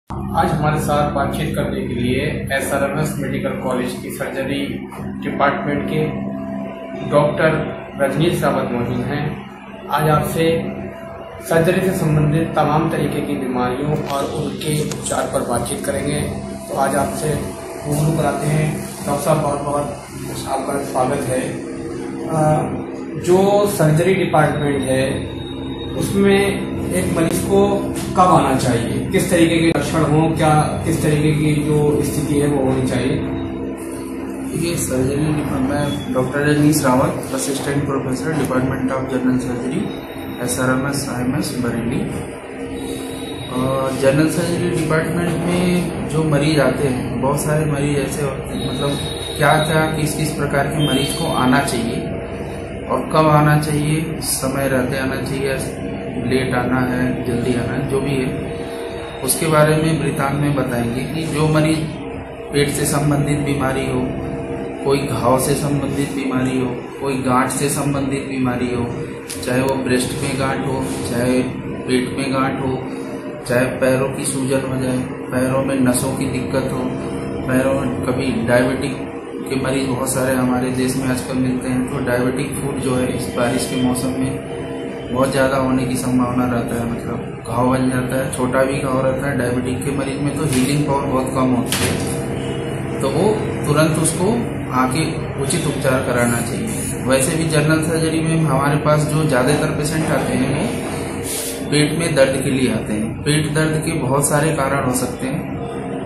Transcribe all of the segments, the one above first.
आज हमारे साथ बातचीत करने के लिए SRMS मेडिकल कॉलेज की सर्जरी डिपार्टमेंट के डॉक्टर रजनीश रावत मौजूद हैं। आज आपसे सर्जरी से संबंधित तमाम तरीके की बीमारियों और उनके उपचार पर बातचीत करेंगे। तो आज आपसे रूबरू कराते हैं। डॉक्टर साहब, बहुत बहुत आपका स्वागत है। जो सर्जरी डिपार्टमेंट है उसमें एक मरीज को कब आना चाहिए, किस तरीके के लक्षण हों, क्या किस तरीके की जो स्थिति है वो होनी चाहिए? ये सर्जरी मैं doctor Rajneesh Rawat, assistant professor, department of general surgery, SRMS IMS Bareilly. General surgery department में जो मरीज आते हैं, बहुत सारे मरीज ऐसे होते हैं, मतलब क्या क्या किस किस प्रकार के मरीज को आना चाहिए और कब आना चाहिए, समय रहते आना चाहिए, लेट आना है, जल्दी आना है, जो भी है उसके बारे में वृतांत में बताएंगे कि जो मरीज पेट से संबंधित बीमारी हो, कोई घाव से संबंधित बीमारी हो, कोई गांठ से संबंधित बीमारी हो, चाहे वो ब्रेस्ट में गांठ हो, चाहे पेट में गांठ हो, चाहे पैरों की सूजन हो जाए, पैरों में नसों की दिक्कत हो, पैरों में कभी डायबिटिक के मरीज बहुत सारे हमारे देश में आजकल मिलते हैं। तो डायबिटिक फूड जो है इस बारिश के मौसम में बहुत ज़्यादा होने की संभावना रहता है, मतलब घाव बन जाता है, छोटा भी घाव रहता है। डायबिटिक के मरीज में तो हीलिंग पावर बहुत कम होती है, तो वो तुरंत उसको आके उचित उपचार कराना चाहिए। वैसे भी जनरल सर्जरी में हमारे पास जो ज़्यादातर पेशेंट आते हैं वो पेट में दर्द के लिए आते हैं। पेट दर्द के बहुत सारे कारण हो सकते हैं,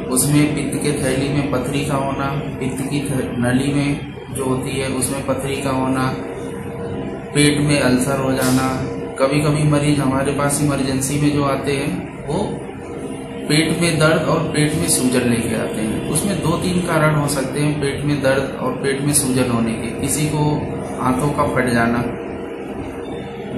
उसमें पित्त के थैली में पथरी का होना, पित्त की नली में जो होती है उसमें पथरी का होना, पेट में अल्सर हो जाना। कभी कभी मरीज हमारे पास इमरजेंसी में जो आते हैं वो पेट में दर्द और पेट में सूजन लेके आते हैं। उसमें 2-3 कारण हो सकते हैं पेट में दर्द और पेट में सूजन होने के। किसी को आंतों का फट जाना,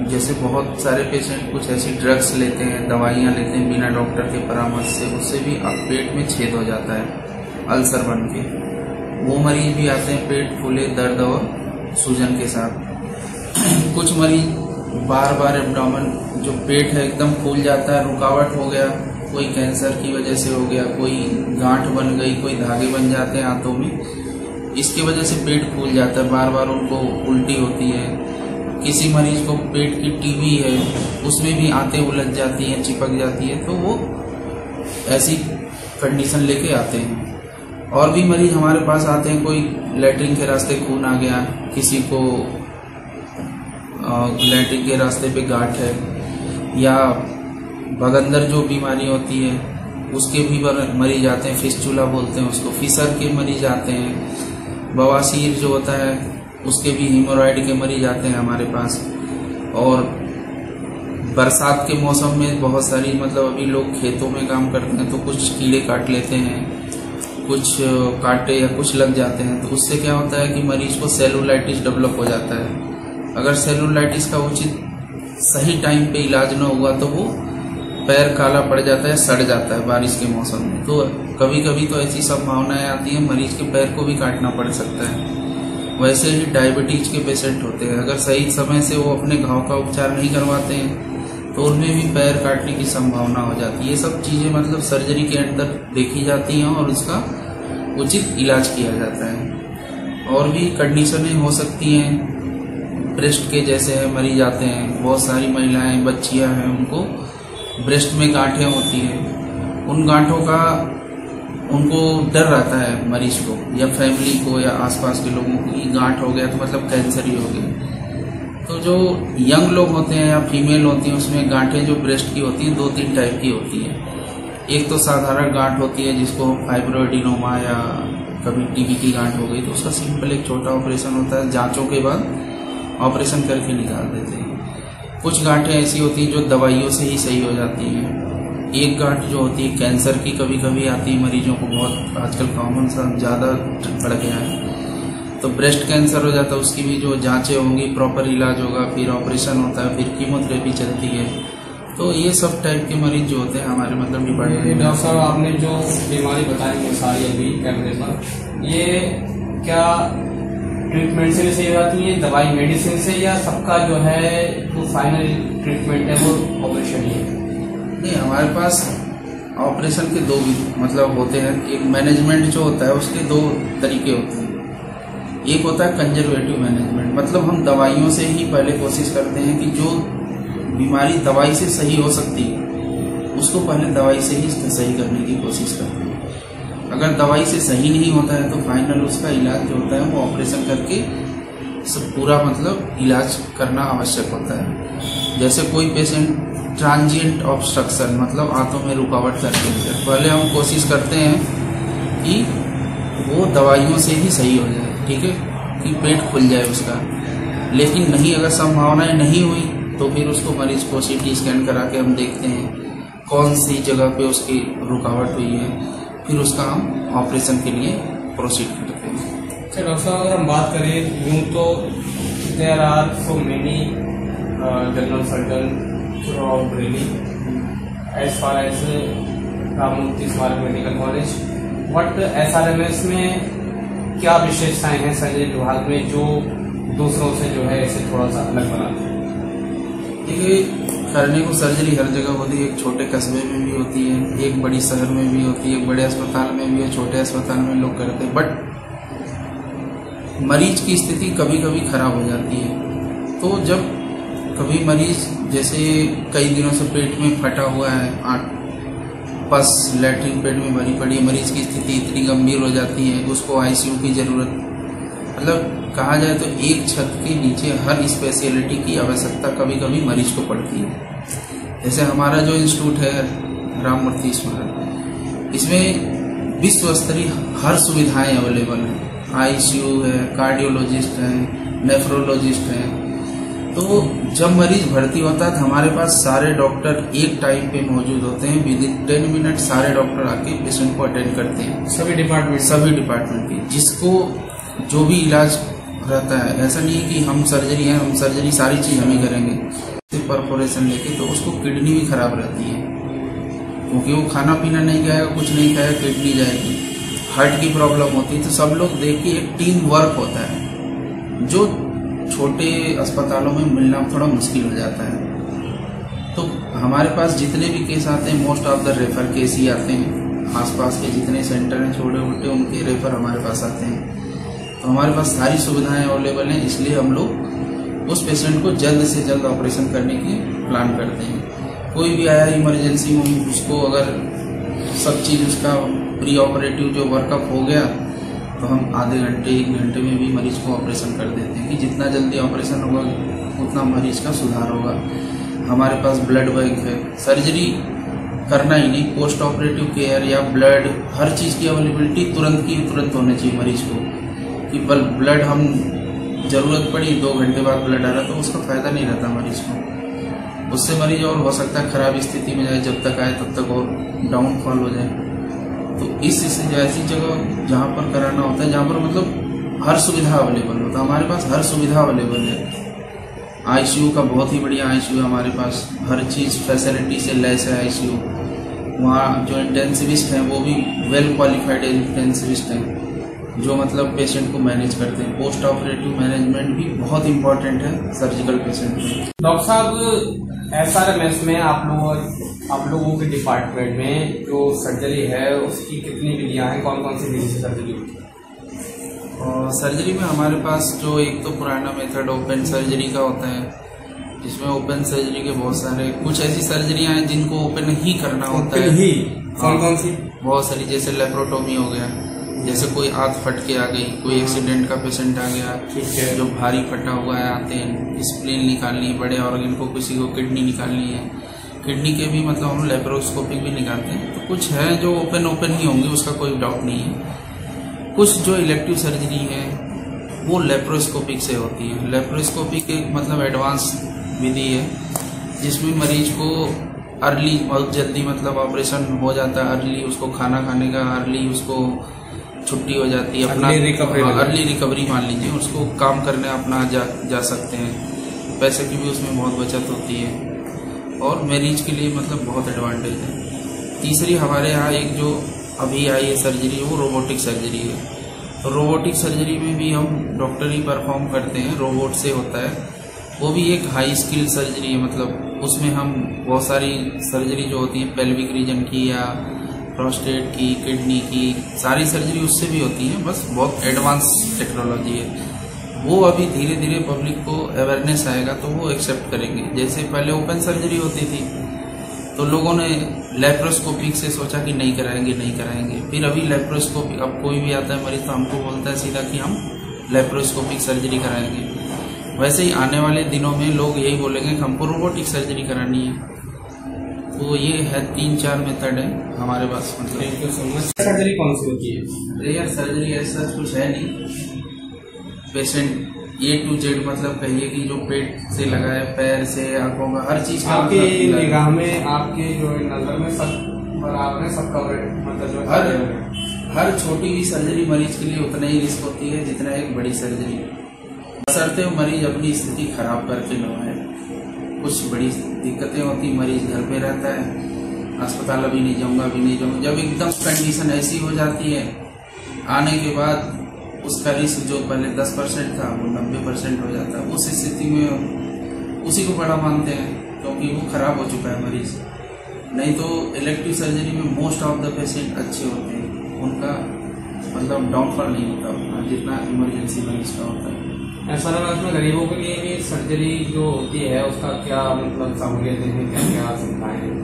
जैसे बहुत सारे पेशेंट कुछ ऐसी ड्रग्स लेते हैं, दवाइयाँ लेते हैं बिना डॉक्टर के परामर्श से, उससे भी पेट में छेद हो जाता है अल्सर बन के। वो मरीज भी आते हैं पेट फूले, दर्द और सूजन के साथ। कुछ मरीज बार बार एब्डोमेन जो पेट है एकदम फूल जाता है, रुकावट हो गया, कोई कैंसर की वजह से हो गया, कोई गांठ बन गई, कोई धागे बन जाते हैं आंतों में, इसकी वजह से पेट फूल जाता है, बार बार उनको उल्टी होती है। किसी मरीज को पेट की टीबी है, उसमें भी आंतें उलझ जाती हैं, चिपक जाती है, तो वो ऐसी कंडीशन लेके आते हैं। और भी मरीज हमारे पास आते हैं, कोई लैट्रिन के रास्ते खून आ गया, किसी को लैट्रिन के रास्ते पे गांठ है, या भगंदर जो बीमारी होती है उसके भी मरीज आते हैं, फिस्चुला बोलते हैं उसको, फिसर के मरीज आते हैं, बवासीर जो होता है उसके भी, हीमोरॉइड के मरीज आते हैं हमारे पास। और बरसात के मौसम में बहुत सारी, मतलब अभी लोग खेतों में काम करते हैं तो कुछ कीड़े काट लेते हैं, कुछ कांटे या कुछ लग जाते हैं, तो उससे क्या होता है कि मरीज को सेलुलाइटिस डेवलप हो जाता है। अगर सेलुलाइटिस का उचित सही टाइम पे इलाज न हुआ तो वो पैर काला पड़ जाता है, सड़ जाता है बारिश के मौसम में। तो कभी कभी तो ऐसी संभावनाएं आती हैं मरीज के पैर को भी काटना पड़ सकता है। वैसे ही डायबिटीज के पेशेंट होते हैं, अगर सही समय से वो अपने घाव का उपचार नहीं करवाते हैं तो उनमें भी पैर काटने की संभावना हो जाती है। ये सब चीजें मतलब सर्जरी के अंदर देखी जाती हैं और उसका उचित इलाज किया जाता है। और भी कंडीशनें हो सकती हैं, ब्रेस्ट के जैसे है मरीज आते हैं, बहुत सारी महिलाएं, बच्चियां हैं, उनको ब्रेस्ट में गांठें होती हैं। उन गांठों का उनको डर रहता है मरीज को या फैमिली को या आसपास के लोगों को, ये गांठ हो गया तो मतलब कैंसर ही हो गया। तो जो यंग लोग होते हैं या फीमेल होती हैं उसमें गांठें जो ब्रेस्ट की होती हैं 2-3 टाइप की होती है। एक तो साधारण गांठ होती है जिसको फाइब्रोएडिनोमा या कभी टीबी की गांठ हो गई तो उसका सिंपल एक छोटा ऑपरेशन होता है, जांचों के बाद ऑपरेशन करके निकाल देते हैं। कुछ गांठें ऐसी होती हैं जो दवाइयों से ही सही हो जाती हैं। एक गांठ जो होती है कैंसर की कभी कभी आती है मरीजों को, बहुत आजकल कॉमन सा ज़्यादा बढ़ गया है, तो ब्रेस्ट कैंसर हो जाता है। उसकी भी जो जांचें होंगी, प्रॉपर इलाज होगा, फिर ऑपरेशन होता है, फिर कीमोथेरेपी चलती है। तो ये सब टाइप के मरीज जो होते हैं हमारे मतलब डिपार्टमेंट। डॉक्टर साहब, आपने जो बीमारी बताई है सारी अभी कैमरे पर, ये क्या ट्रीटमेंट से भी सही हो जाती है, दवाई मेडिसिन से, या सबका जो है वो फाइनल ट्रीटमेंट है वो ऑपरेशन ही है? नहीं, हमारे पास ऑपरेशन के दो भी मतलब होते हैं। एक मैनेजमेंट जो होता है उसके दो तरीके होते हैं। एक होता है कंजर्वेटिव मैनेजमेंट, मतलब हम दवाइयों से ही पहले कोशिश करते हैं कि जो बीमारी दवाई से सही हो सकती है उसको पहले दवाई से ही सही करने की कोशिश करते हैं। अगर दवाई से सही नहीं होता है तो फाइनल उसका इलाज जो होता है वो ऑपरेशन करके सब पूरा मतलब इलाज करना आवश्यक होता है। जैसे कोई पेशेंट ट्रांजिएंट ऑब्स्ट्रक्शन मतलब आंतों में रुकावट करके पहले हम कोशिश करते हैं कि वो दवाइयों से ही सही हो जाए, ठीक है, कि पेट खुल जाए उसका। लेकिन नहीं, अगर संभावनाएं नहीं हुई तो फिर उसको मरीज को सीटी स्कैन करा के हम देखते हैं कौन सी जगह पे उसकी रुकावट हुई है, फिर उसका हम ऑपरेशन के लिए प्रोसीड करते हैं। अच्छा डॉक्टर साहब, अगर हम बात करें यूँ तो there are so many general surgeon throughout Delhi as far as Rammurti Smarak medical college, but SRMS में क्या विशेषताएं हैं सर्जरी विभाग में जो दूसरों से जो है इसे थोड़ा सा अलग बनाते हैं? देखिए, करने को सर्जरी हर जगह होती है। एक छोटे कस्बे में भी होती है, एक बड़ी शहर में भी होती है, एक बड़े अस्पताल में भी है, छोटे अस्पताल में लोग करते हैं। बट मरीज की स्थिति कभी कभी खराब हो जाती है। तो जब कभी मरीज जैसे कई दिनों से पेट में फटा हुआ है, बस लैट्रिन पेट में भरी पड़ी है, मरीज की स्थिति इतनी गंभीर हो जाती है उसको आईसीयू की जरूरत, मतलब कहा जाए तो एक छत के नीचे हर स्पेशलिटी की आवश्यकता कभी कभी मरीज को पड़ती है। जैसे हमारा जो इंस्टीट्यूट है राममूर्ति स्मारक, इसमें विश्व स्तरीय हर सुविधाएं अवेलेबल है। आईसीयू है, कार्डियोलॉजिस्ट है, नेफ्रोलॉजिस्ट है। तो जब मरीज भर्ती होता है तो हमारे पास सारे डॉक्टर एक टाइम पे मौजूद होते हैं। विद इन 10 मिनट सारे डॉक्टर आके पेशेंट को अटेंड करते हैं, सभी डिपार्टमेंट के, जिसको जो भी इलाज रहता है। ऐसा नहीं है कि हम सर्जरी हैं, हम सर्जरी सारी चीज हम ही करेंगे। परफोरेशन लेके तो उसको किडनी भी खराब रहती है क्योंकि वो खाना पीना नहीं खाएगा, कुछ नहीं खाएगा, किडनी जाएगी। हार्ट की प्रॉब्लम होती है तो सब लोग देख के एक टीम वर्क होता है जो छोटे अस्पतालों में मिलना थोड़ा मुश्किल हो जाता है। तो हमारे पास जितने भी केस आते हैं most of the refer case ही आते हैं। आसपास के जितने सेंटर हैं छोटे मोटे उनके रेफर हमारे पास आते हैं। तो हमारे पास सारी सुविधाएं अवेलेबल हैं, इसलिए हम लोग उस पेशेंट को जल्द से जल्द ऑपरेशन करने की प्लान करते हैं। कोई भी आया इमरजेंसी में, उसको अगर सब चीज़ उसका प्री ऑपरेटिव जो वर्कअप हो गया तो हम आधे घंटे 1 घंटे में भी मरीज को ऑपरेशन कर देते हैं कि जितना जल्दी ऑपरेशन होगा उतना मरीज का सुधार होगा। हमारे पास ब्लड बैंक है, सर्जरी करना ही नहीं, पोस्ट ऑपरेटिव केयर या ब्लड हर चीज़ की अवेलेबिलिटी तुरंत होनी चाहिए मरीज को। कि ब्लड हम ज़रूरत पड़ी 2 घंटे बाद ब्लड आ रहा तो उसका फ़ायदा नहीं रहता मरीज को। उससे मरीज और हो सकता है खराब स्थिति में जाए, जब तक आए तब तक और डाउनफॉल हो जाए। तो इस ऐसी जगह जहाँ पर कराना होता है जहाँ पर मतलब हर सुविधा अवेलेबल होता है। हमारे पास हर सुविधा अवेलेबल है। आईसीयू का बहुत ही बढ़िया आईसीयू है हमारे पास, हर चीज़ फैसिलिटी से लैस है आईसीयू। वहाँ जो इंटेंसिविस्ट हैं वो भी वेल क्वालिफाइड इंटेंसिविस्ट हैं जो मतलब पेशेंट को मैनेज करते हैं। पोस्ट ऑपरेटिव मैनेजमेंट भी बहुत इंपॉर्टेंट है सर्जिकल पेशेंट में। डॉक्टर साहब, SRMS में आप लोगों के डिपार्टमेंट में जो सर्जरी है उसकी कितनी विधियां हैं, कौन कौन सी विधि से सर्जरी होती है? और सर्जरी में हमारे पास जो एक तो पुराना मेथड ओपन सर्जरी का होता है, जिसमें ओपन सर्जरी के बहुत सारे कुछ ऐसी सर्जरियां हैं जिनको ओपन ही करना होता है। कौन कौन सी? बहुत सारी, जैसे लेप्रोटोमी हो गया, जैसे कोई आंत फट के आ गई, कोई एक्सीडेंट का पेशेंट आ गया, ठीक है, जो भारी फटा हुआ है, आते हैं स्प्लीन निकालनी है, बड़े ऑर्गन को, किसी को किडनी निकालनी है, किडनी के भी मतलब हम लेप्रोस्कोपिक भी निकालते हैं। तो कुछ है जो ओपन ही होंगे, उसका कोई डाउट नहीं है। कुछ जो इलेक्टिव सर्जरी है वो लेप्रोस्कोपिक से होती है। लेप्रोस्कोपिक एक मतलब एडवांस विधि है जिसमें मरीज को अर्ली बहुत जल्दी मतलब ऑपरेशन हो जाता है, अर्ली उसको खाना खाने का, अर्ली उसको छुट्टी हो जाती है, अपना अर्ली रिकवरी मान लीजिए, उसको काम करने अपना जा सकते हैं। पैसे की भी उसमें बहुत बचत होती है और मरीज के लिए मतलब बहुत एडवांटेज है। तीसरी हमारे यहाँ एक जो अभी आई है सर्जरी, वो रोबोटिक सर्जरी है। तो रोबोटिक सर्जरी में भी हम डॉक्टर ही परफॉर्म करते हैं, रोबोट से होता है। वो भी एक हाई स्किल सर्जरी है। मतलब उसमें हम बहुत सारी सर्जरी जो होती है पेल्विक रीजन की या प्रोस्टेट की, किडनी की, सारी सर्जरी उससे भी होती है, बस बहुत एडवांस टेक्नोलॉजी है। वो अभी धीरे धीरे पब्लिक को अवेयरनेस आएगा तो वो एक्सेप्ट करेंगे। जैसे पहले ओपन सर्जरी होती थी तो लोगों ने लेप्रोस्कोपिक से सोचा कि नहीं कराएंगे। फिर अभी लेप्रोस्कोपिक, अब कोई भी आता है मरीज तो हमको बोलता है सीधा कि हम लेप्रोस्कोपिक सर्जरी कराएंगे। वैसे ही आने वाले दिनों में लोग यही बोलेंगे कि हमको रोबोटिक सर्जरी करानी है। तो ये है 3-4 मेथड है हमारे पास। मतलब सर्जरी कौन सी होती है? रेयर सर्जरी ऐसा कुछ है नहीं। पेशेंट A to Z मतलब कहिए कि जो पेट से लगा है, पैर से, आंखों का, हर चीज का आपकी निगाह में, आपके जो नजर में सब बराबर है, सब कवरेज, मतलब जो हर छोटी भी सर्जरी मरीज के लिए उतना ही रिस्क होती है जितना एक बड़ी सर्जरी। बशर्ते मरीज अपनी स्थिति खराब करके न आए। कुछ बड़ी दिक्कतें होती, मरीज घर पे रहता है, अस्पताल अभी नहीं जाऊंगा। जब एकदम कंडीशन ऐसी हो जाती है, आने के बाद उसका रिस्क जो पहले 10% था वो 90% हो जाता है। उस स्थिति में उसी को बड़ा मानते हैं क्योंकि वो खराब हो चुका है मरीज। नहीं तो इलेक्टिव सर्जरी में मोस्ट ऑफ द पेशेंट अच्छे होते हैं, उनका मतलब डाउनफॉल नहीं होता उतना जितना इमरजेंसी मरीज का होता है। ऐसा में गरीबों के लिए भी सर्जरी जो होती है उसका क्या मतलब सहूलियत है, क्या सुविधाएं हैं?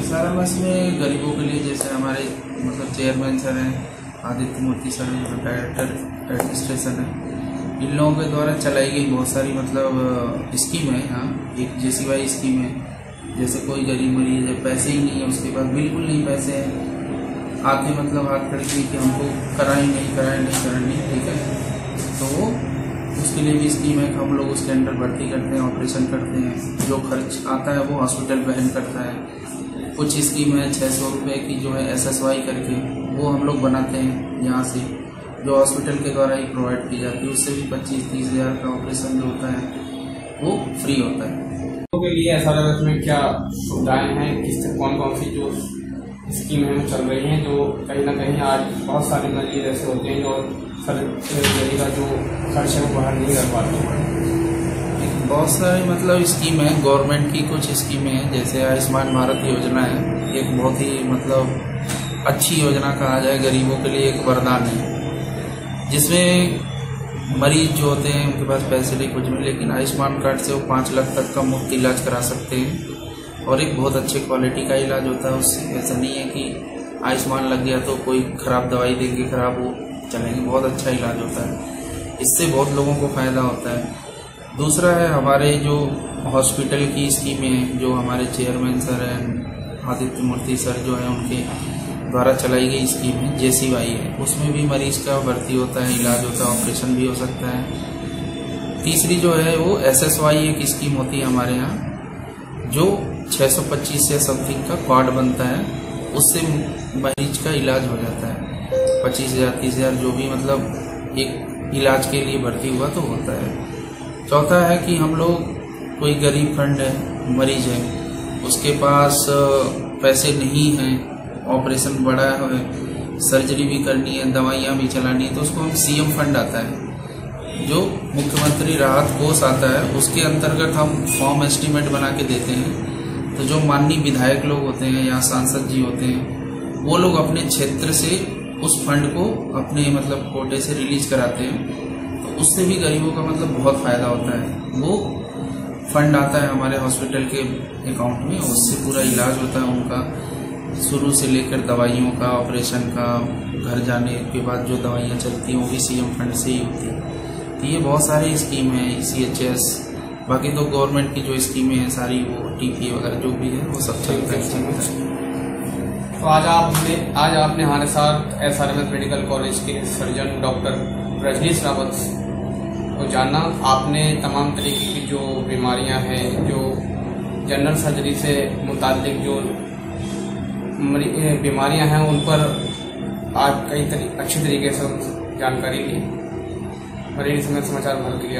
SRMS में गरीबों के लिए जैसे हमारे मतलब चेयरमैन सर हैं आदित्य मूर्ति सर, जो डायरेक्टर एडमिनिस्ट्रेशन है, इन लोगों के द्वारा चलाई गई बहुत सारी मतलब स्कीम है। यहाँ एक JCY स्कीम है। जैसे कोई गरीब मरीज है, पैसे ही नहीं है, उसके पास बिल्कुल नहीं पैसे हैं, आके मतलब हाथ खड़े किए कि हमको कराएं, ठीक है, तो वो उसके लिए भी स्कीम है कि हम लोग उसके अंडर भर्ती करते हैं, ऑपरेशन करते हैं। जो खर्च आता है वो हॉस्पिटल वहन करता है। कुछ स्कीम है 600 रुपये की जो है SSY करके, वो हम लोग बनाते हैं यहाँ से, जो हॉस्पिटल के द्वारा ही प्रोवाइड की जाती है। उससे भी 25-30 हज़ार का ऑपरेशन जो होता है वो फ्री होता है। तो के लिए SRMS में क्या सुविधाएं हैं, कौन सी जो स्कीम है चल रही हैं, जो कहीं ना कहीं आज बहुत सारे मरीज ऐसे होते हैं जो सर्जरी का जो खर्च है वो बाहर नहीं कर पाते। बहुत सारी मतलब स्कीम है गवर्नमेंट की। कुछ स्कीमें हैं जैसे आयुष्मान भारत योजना है, एक बहुत ही मतलब अच्छी योजना कहा जाए, गरीबों के लिए एक वरदान है, जिसमें मरीज जो होते हैं उनके पास पैसे नहीं कुछ में, लेकिन आयुष्मान कार्ड से वो 5 लाख तक का मुफ्त इलाज करा सकते हैं और एक बहुत अच्छे क्वालिटी का इलाज होता है उससे। ऐसा नहीं है कि आयुष्मान लग गया तो कोई खराब दवाई देंगे, खराब वो चलेंगे, बहुत अच्छा इलाज होता है। इससे बहुत लोगों को फायदा होता है। दूसरा है हमारे जो हॉस्पिटल की स्कीमें हैं, जो हमारे चेयरमैन सर हैं आदित्य मूर्ति सर जो है उनके द्वारा चलाई गई स्कीम है JCY है। उसमें भी मरीज का भर्ती होता है, इलाज होता है, ऑपरेशन भी हो सकता है। तीसरी जो है वो SSY एक स्कीम होती है हमारे यहाँ, जो 625 से समथिंग का कार्ड बनता है, उससे मरीज का इलाज हो जाता है। 25,000 30,000 जो भी मतलब एक इलाज के लिए भर्ती हुआ तो होता है। चौथा है कि हम लोग कोई गरीब फंड है, मरीज है, उसके पास पैसे नहीं हैं, ऑपरेशन बड़ा है, सर्जरी भी करनी है, दवाइयाँ भी चलानी है, तो उसको हम CM फंड आता है, जो मुख्यमंत्री राहत कोष आता है, उसके अंतर्गत हम फॉर्म एस्टीमेट बना के देते हैं। तो जो माननीय विधायक लोग होते हैं या सांसद जी होते हैं, वो लोग अपने क्षेत्र से उस फंड को अपने मतलब कोटे से रिलीज कराते हैं, तो उससे भी गरीबों का मतलब बहुत फायदा होता है। वो फंड आता है हमारे हॉस्पिटल के अकाउंट में, उससे पूरा इलाज होता है उनका, शुरू से लेकर दवाइयों का, ऑपरेशन का, घर जाने के बाद जो दवाइयाँ चलती हैं वो भी CM फंड से ही होती है। तो ये बहुत सारी स्कीम है, CHS, बाकी तो गवर्नमेंट की जो स्कीमें हैं सारी वो TPA वगैरह जो भी है वो सब चलता है। तो आज आपने हमारे साथ SRMS मेडिकल कॉलेज के सर्जन डॉक्टर रजनीश रावत को जाना। आपने तमाम तरीके की जो बीमारियां हैं, जो जनरल सर्जरी से मुताल्लिक जो बीमारियां हैं, उन पर आज अच्छी तरीके से जानकारी ली। मरीज में समाचार भारत के लिए